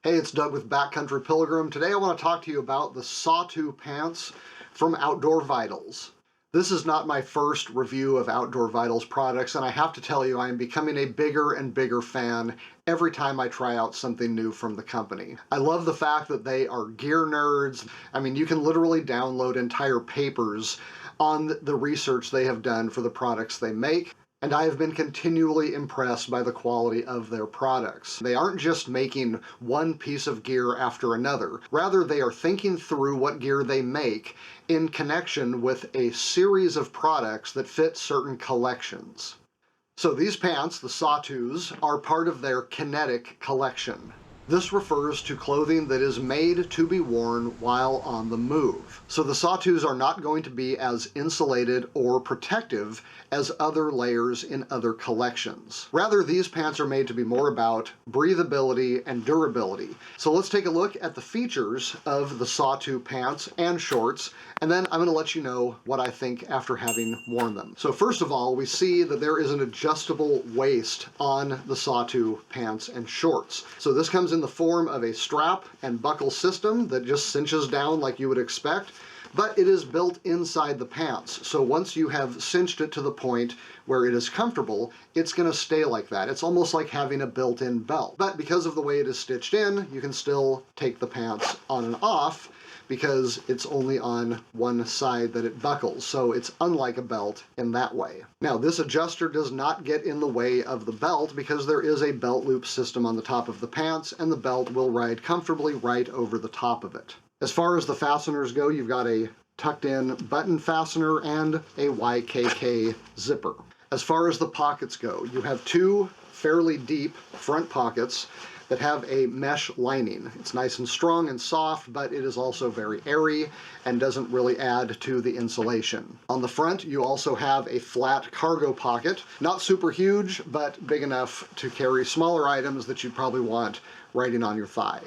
Hey, it's Doug with Backcountry Pilgrim. Today I want to talk to you about the Satu pants from Outdoor Vitals. This is not my first review of Outdoor Vitals products, and I have to tell you I am becoming a bigger and bigger fan every time I try out something new from the company. I love the fact that they are gear nerds. I mean, you can literally download entire papers on the research they have done for the products they make. And I have been continually impressed by the quality of their products. They aren't just making one piece of gear after another. Rather, they are thinking through what gear they make in connection with a series of products that fit certain collections. So these pants, the Satus, are part of their kinetic collection. This refers to clothing that is made to be worn while on the move. So the Satus are not going to be as insulated or protective as other layers in other collections. Rather, these pants are made to be more about breathability and durability. So let's take a look at the features of the Satu pants and shorts, and then I'm going to let you know what I think after having worn them. So first of all, we see that there is an adjustable waist on the Satu pants and shorts. So this comes in the form of a strap and buckle system that just cinches down like you would expect, but it is built inside the pants. So once you have cinched it to the point where it is comfortable, it's going to stay like that. It's almost like having a built-in belt. But because of the way it is stitched in, you can still take the pants on and off because it's only on one side that it buckles. So it's unlike a belt in that way. Now, this adjuster does not get in the way of the belt because there is a belt loop system on the top of the pants, and the belt will ride comfortably right over the top of it. As far as the fasteners go, you've got a tucked-in button fastener and a YKK zipper. As far as the pockets go, you have two fairly deep front pockets that have a mesh lining. It's nice and strong and soft, but it is also very airy and doesn't really add to the insulation. On the front, you also have a flat cargo pocket, not super huge, but big enough to carry smaller items that you'd probably want riding on your thigh.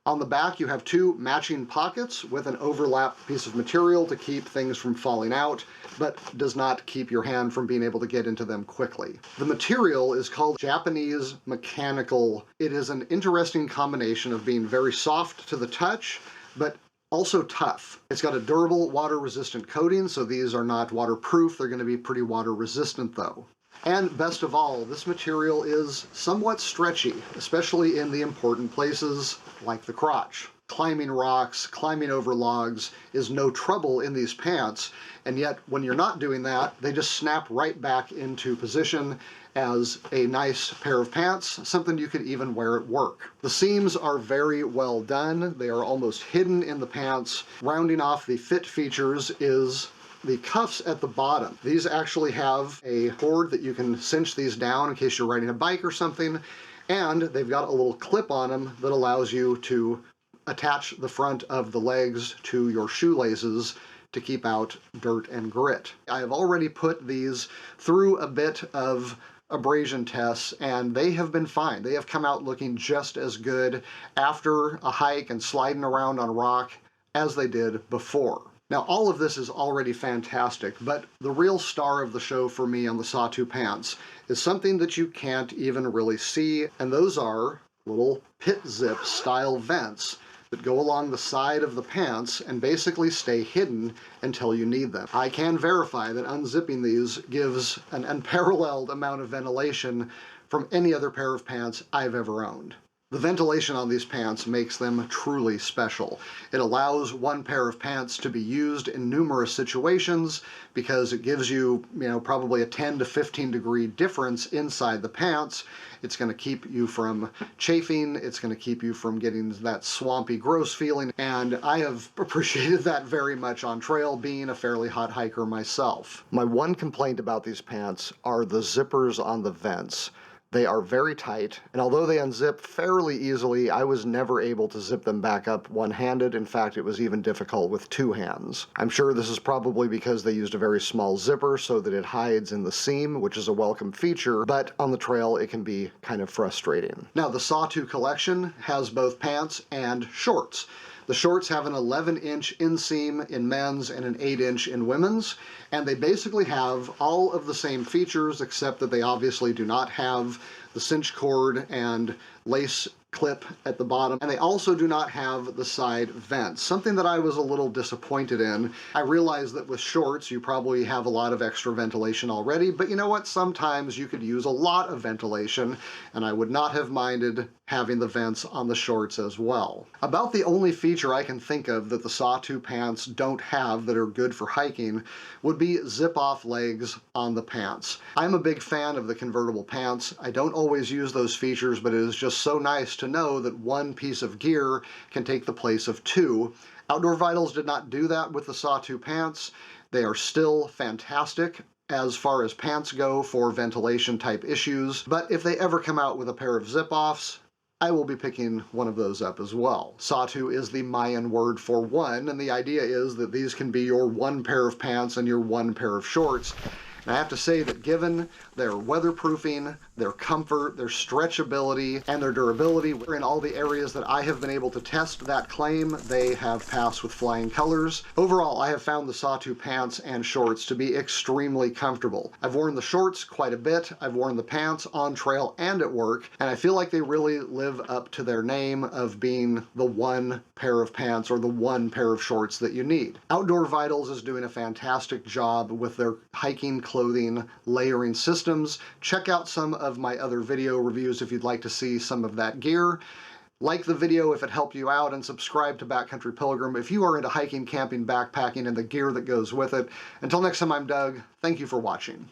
On the back, you have two matching pockets with an overlap piece of material to keep things from falling out, but does not keep your hand from being able to get into them quickly. The material is called Japanese mechanical. It is an interesting combination of being very soft to the touch, but also tough. It's got a durable, water-resistant coating, so these are not waterproof. They're going to be pretty water-resistant, though. And best of all, this material is somewhat stretchy, especially in the important places like the crotch. Climbing rocks, climbing over logs is no trouble in these pants, and yet when you're not doing that, they just snap right back into position as a nice pair of pants, something you could even wear at work. The seams are very well done. They are almost hidden in the pants. Rounding off the fit features is the cuffs at the bottom. These actually have a cord that you can cinch these down in case you're riding a bike or something, and they've got a little clip on them that allows you to attach the front of the legs to your shoelaces to keep out dirt and grit. I have already put these through a bit of abrasion tests, and they have been fine. They have come out looking just as good after a hike and sliding around on rock as they did before. Now, all of this is already fantastic, but the real star of the show for me on the Satu pants is something that you can't even really see, and those are little pit zip style vents that go along the side of the pants and basically stay hidden until you need them. I can verify that unzipping these gives an unparalleled amount of ventilation from any other pair of pants I've ever owned. The ventilation on these pants makes them truly special. It allows one pair of pants to be used in numerous situations because it gives you, probably a 10 to 15 degree difference inside the pants. It's going to keep you from chafing. It's going to keep you from getting that swampy, gross feeling. And I have appreciated that very much on trail, being a fairly hot hiker myself. My one complaint about these pants are the zippers on the vents. They are very tight, and although they unzip fairly easily, I was never able to zip them back up one-handed. In fact, it was even difficult with two hands. I'm sure this is probably because they used a very small zipper so that it hides in the seam, which is a welcome feature, but on the trail it can be kind of frustrating. Now, the Satu collection has both pants and shorts. The shorts have an 11-inch inseam in men's and an 8-inch in women's, and they basically have all of the same features except that they obviously do not have the cinch cord and lace clip at the bottom, and they also do not have the side vents, something that I was a little disappointed in. I realize that with shorts you probably have a lot of extra ventilation already, but you know what, sometimes you could use a lot of ventilation, and I would not have minded having the vents on the shorts as well. About the only feature I can think of that the Satu pants don't have that are good for hiking would be zip-off legs on the pants. I'm a big fan of the convertible pants. I don't always use those features, but it is just so nice to know that one piece of gear can take the place of two. Outdoor Vitals did not do that with the Satu pants. They are still fantastic as far as pants go for ventilation type issues, but if they ever come out with a pair of zip-offs, I will be picking one of those up as well. Satu is the Mayan word for one, and the idea is that these can be your one pair of pants and your one pair of shorts. And I have to say that given their weatherproofing, their comfort, their stretchability, and their durability, in all the areas that I have been able to test that claim, they have passed with flying colors. Overall, I have found the Satu pants and shorts to be extremely comfortable. I've worn the shorts quite a bit, I've worn the pants on trail and at work, and I feel like they really live up to their name of being the one pair of pants or the one pair of shorts that you need. Outdoor Vitals is doing a fantastic job with their hiking clothing layering systems. Check out some of my other video reviews if you'd like to see some of that gear. Like the video if it helped you out, and subscribe to Backcountry Pilgrim if you are into hiking, camping, backpacking, and the gear that goes with it. Until next time, I'm Doug. Thank you for watching.